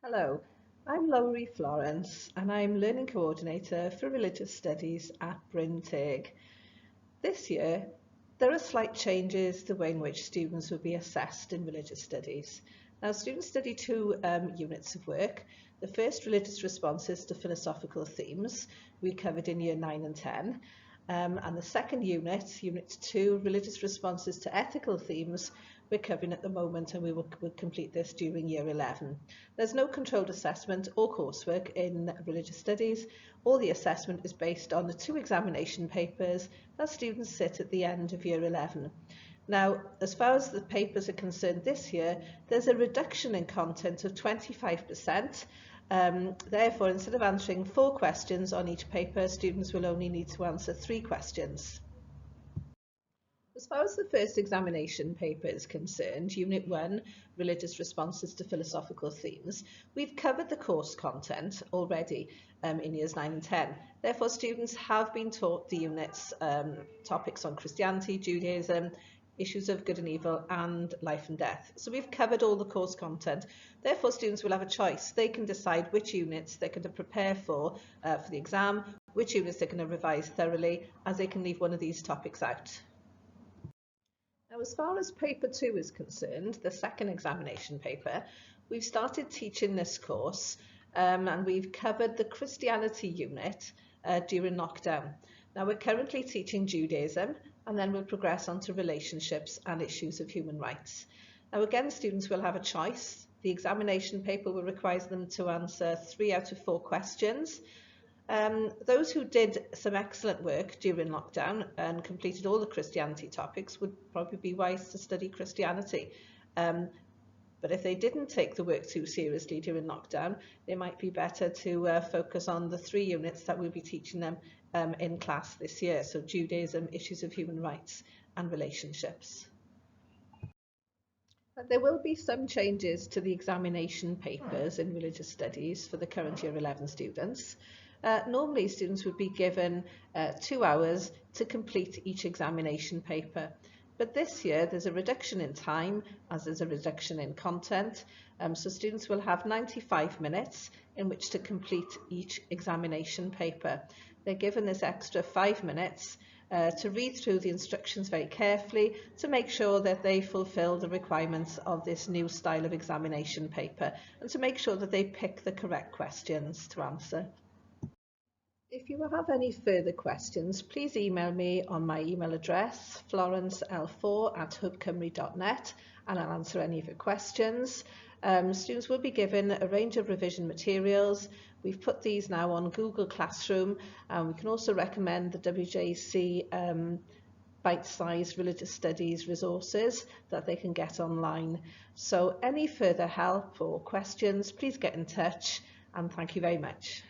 Hello, I'm Lowry Florence and I'm Learning Coordinator for Religious Studies at Bryn Teg. This year, there are slight changes to the way in which students will be assessed in religious studies. Now, students study two units of work. The first, religious responses to philosophical themes, we covered in year 9 and 10. And the second unit, Unit 2, religious responses to ethical themes, we're covering at the moment, and we'll complete this during year 11. There's no controlled assessment or coursework in religious studies. All the assessment is based on the two examination papers that students sit at the end of year 11. Now, as far as the papers are concerned this year, there's a reduction in content of 25%. Therefore, instead of answering 4 questions on each paper, students will only need to answer 3 questions. As far as the first examination paper is concerned, Unit 1, Religious Responses to Philosophical Themes, we've covered the course content already in years 9 and 10. Therefore, students have been taught the unit's topics on Christianity, Judaism, issues of good and evil, and life and death. So we've covered all the course content. Therefore, students will have a choice. They can decide which units they're going to prepare for the exam, which units they're going to revise thoroughly, as they can leave one of these topics out. Now, as far as paper 2 is concerned, the second examination paper, we've started teaching this course and we've covered the Christianity unit during lockdown. Now, we're currently teaching Judaism, and then we'll progress on to relationships and issues of human rights. Now, again, students will have a choice. The examination paper will require them to answer 3 out of 4 questions. Those who did some excellent work during lockdown and completed all the Christianity topics would probably be wise to study Christianity. But if they didn't take the work too seriously during lockdown, it might be better to focus on the 3 units that we'll be teaching them in class this year. So Judaism, issues of human rights, and relationships. But there will be some changes to the examination papers in religious studies for the current year 11 students. Normally, students would be given 2 hours to complete each examination paper. But this year, there's a reduction in time as there's a reduction in content. So students will have 95 minutes in which to complete each examination paper. They're given this extra 5 minutes to read through the instructions very carefully to make sure that they fulfill the requirements of this new style of examination paper and to make sure that they pick the correct questions to answer. If you have any further questions, please email me on my email address, florencel4@hubcymru.net, and I'll answer any of your questions. Students will be given a range of revision materials. We've put these now on Google Classroom, and we can also recommend the WJC bite-sized religious studies resources that they can get online. So any further help or questions, please get in touch, and thank you very much.